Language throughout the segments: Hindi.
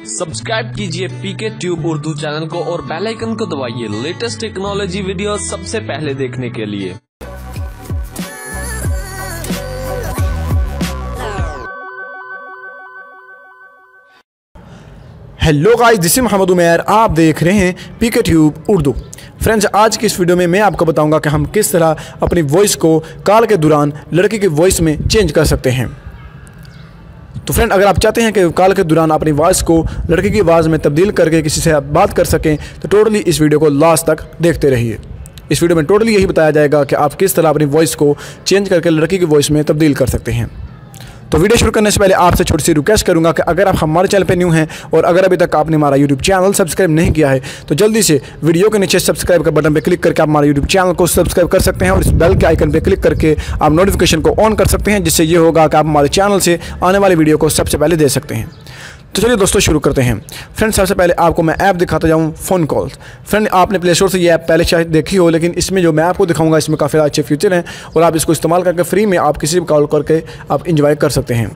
सब्सक्राइब कीजिए पीके ट्यूब उर्दू चैनल को और बेल आइकन को दबाइए लेटेस्ट टेक्नोलॉजी वीडियो सबसे पहले देखने के लिए। Hello guys, this is Mohammad Umair. आप देख रहे हैं पीके ट्यूब उर्दू। फ्रेंड्स, आज की इस वीडियो में मैं आपको बताऊंगा कि हम किस तरह अपनी वॉइस को कॉल के दौरान लड़की की वॉइस में चेंज कर सकते हैं। तो फ्रेंड, अगर आप चाहते हैं कि कॉल के दौरान अपनी वॉइस को लड़की की आवाज़ में तब्दील करके किसी से आप बात कर सकें तो टोटली इस वीडियो को लास्ट तक देखते रहिए। इस वीडियो में टोटली यही बताया जाएगा कि आप किस तरह अपनी वॉइस को चेंज करके लड़की की वॉइस में तब्दील कर सकते हैं। तो वीडियो शुरू करने से पहले आपसे छोटी सी रिक्वेस्ट करूंगा कि अगर आप हमारे चैनल पे न्यू हैं और अगर अभी तक आपने हमारा यूट्यूब चैनल सब्सक्राइब नहीं किया है तो जल्दी से वीडियो के नीचे सब्सक्राइब का बटन पे क्लिक करके आप हमारे यूट्यूब चैनल को सब्सक्राइब कर सकते हैं और इस बेल के आइकन पे क्लिक करके आप नोटिफिकेशन को ऑन कर सकते हैं, जिससे ये होगा कि आप हमारे चैनल से आने वाली वीडियो को सबसे पहले दे सकते हैं। तो चलिए दोस्तों शुरू करते हैं। फ्रेंड, सबसे पहले आपको मैं ऐप दिखाता जाऊँ, फ़ोन कॉल्स। फ्रेंड, आपने प्ले स्टोर से ये ऐप पहले शायद देखी हो, लेकिन इसमें जो मैं आपको दिखाऊंगा इसमें काफ़ी अच्छे फीचर हैं और आप इसको इस्तेमाल करके फ्री में आप किसी भी कॉल करके आप इंजॉय कर सकते हैं।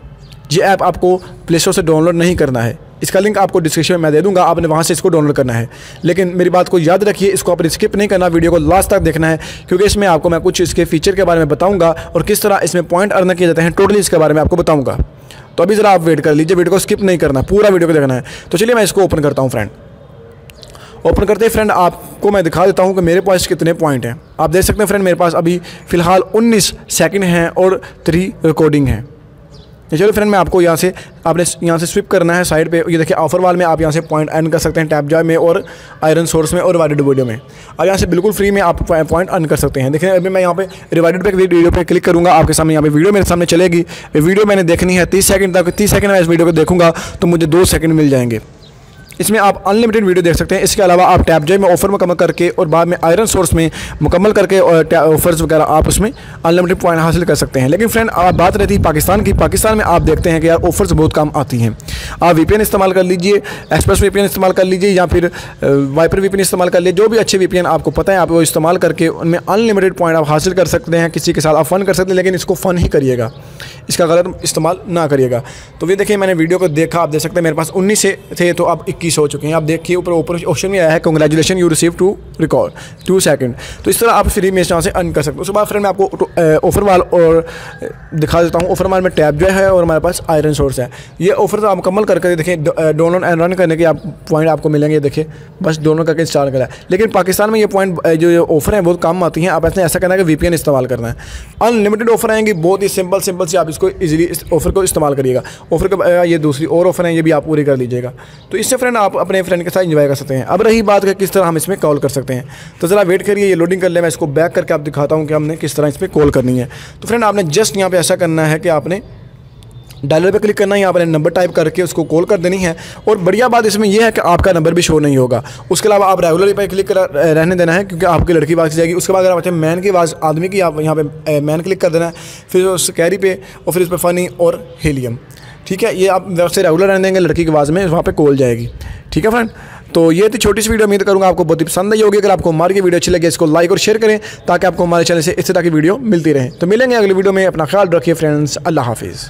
ये ऐप आपको प्ले स्टोर से डाउनलोड नहीं करना है, इसका लिंक आपको डिस्क्रिप्शन में मैं दे दूंगा, आपने वहाँ से इसको डाउनलोड करना है। लेकिन मेरी बात को याद रखिए, इसको आप स्किप नहीं करना, वीडियो को लास्ट तक देखना है, क्योंकि इसमें आपको मैं कुछ इसके फीचर के बारे में बताऊंगा और किस तरह इसमें पॉइंट अर्न किए जाते हैं, टोटली इसके बारे में आपको बताऊँगा। तो अभी ज़रा आप वेट कर लीजिए, वीडियो को स्किप नहीं करना, पूरा वीडियो को देखना है। तो चलिए मैं इसको ओपन करता हूँ। फ्रेंड, ओपन करते ही फ्रेंड आपको मैं दिखा देता हूँ कि मेरे पास कितने पॉइंट हैं। आप देख सकते हैं फ्रेंड, मेरे पास अभी फ़िलहाल 19 सेकंड हैं और 3 रिकॉर्डिंग हैं। चलो फ्रेंड, मैं आपको यहाँ से आपने यहाँ से स्विप करना है साइड पे। ये देखिए ऑफर वाल में आप यहाँ से पॉइंट अर्न कर सकते हैं, टैप जॉय में और आयरन सोर्स में और रिवाइडेड वीडियो में। और यहाँ से बिल्कुल फ्री में आप पॉइंट अर्न कर सकते हैं। देखिए अभी मैं यहाँ पे रिवाइडेड पे वीडियो पे क्लिक करूँगा, आपके सामने यहाँ पे वीडियो मेरे सामने चलेगी। ये वीडियो मैंने देखनी है 30 सेकंड तक। 30 सेकंड में इस वीडियो को देखूँगा तो मुझे 2 सेकंड मिल जाएंगे। इसमें आप अनलिमिटेड वीडियो देख सकते हैं। इसके अलावा आप टैप जॉय में ऑफर मुकम्मल करके और बाद में आयरन सोर्स में मुकम्मल करके और ऑफर्स वगैरह आप उसमें अनलिमिटेड पॉइंट हासिल कर सकते हैं। लेकिन फ्रेंड, आप बात रहती है पाकिस्तान की। पाकिस्तान में आप देखते हैं कि यार ऑफर्स बहुत कम आती हैं। आप वीपीएन इस्तेमाल कर लीजिए, एक्सप्रेस वीपीएन इस्तेमाल कर लीजिए या फिर वाइपर वीपीएन इस्तेमाल कर लीजिए। जो भी अच्छे वीपीएन आपको पता है आप वो इस्तेमाल करके उनमें अनलिमिटेड पॉइंट आप हासिल कर सकते हैं। किसी के साथ आप फ़न कर सकते हैं, लेकिन इसको फ़न ही करिएगा, इसका गलत इस्तेमाल ना करिएगा। तो ये देखिए मैंने वीडियो को देखा, आप देख सकते हैं मेरे पास 19 से थे तो अब 21 हो चुके हैं। आप देखिए ऊपर ऑप्शन में आया है congratulation you receive to record 2 second. तो इस तरह आप फ्री में यहाँ से अर्न कर सकते हो। उसके बाद फ्रेंड मैं आपको ऑफर वाल और दिखा देता हूँ। ऑफर वाल में टैप जो है और हमारे पास आयरन सोर्स है। ये ऑफर तो आप मुकम्मल करके देखिए, डाउनलोड एंड रन करने के आप पॉइंट आपको मिलेंगे। देखिए बस डाउनलोड करके इंस्टॉल करा है। लेकिन पाकिस्तान में ये पॉइंट जो ऑफर है बहुत कम आती हैं। आप ऐसा करना है कि वीपीएन इस्तेमाल करना है। अनलिमिटेड ऑफर आएंगी, बहुत ही सिंपल से आप इसको ईजिली इस ऑफर को इस्तेमाल करिएगा। ऑफर के ये दूसरी और ऑफर है, ये भी आप पूरी कर लीजिएगा। तो इससे फ्रेंड आप अपने फ्रेंड के साथ एंजॉय कर सकते हैं। अब रही बात कि किस तरह हम इसमें कॉल कर सकते हैं, तो ज़रा वेट करिए, ये लोडिंग कर ले। मैं इसको बैक करके आप दिखाता हूँ कि हमने किस तरह इसमें कॉल करनी है। तो फ्रेंड आपने जस्ट यहाँ पे ऐसा करना है कि आपने डायलर पे क्लिक करना है, यहाँ पर नंबर टाइप करके उसको कॉल कर देनी है। और बढ़िया बात इसमें यह है कि आपका नंबर भी शो नहीं होगा। उसके अलावा आप रेगुलर पे क्लिक कर रहने देना है, क्योंकि आपकी लड़की आवाज़ जाएगी। उसके बाद अगर आप मैन की आवाज़ आदमी की, आप यहाँ पे मैन क्लिक कर देना है, फिर उस कैरी पे और फिर उस पर फ़नी और हीलियम। ठीक है, ये आप वैसे रेगुलर रहने देंगे, लड़की की आवाज़ में वहाँ पे कॉल जाएगी। ठीक है फ्रेंड, तो ये थी छोटी सी वीडियो। उम्मीद करूँगा आपको बहुत ही पसंद आई होगी। अगर आपको हमारी वीडियो अच्छी लगे इसको लाइक और शेयर करें, ताकि आपको हमारे चैनल से इस तरह की वीडियो मिलती रहे। तो मिलेंगे अगली वीडियो में। अपना ख्याल रखिए फ्रेंड्स, अल्लाह हाफिज़।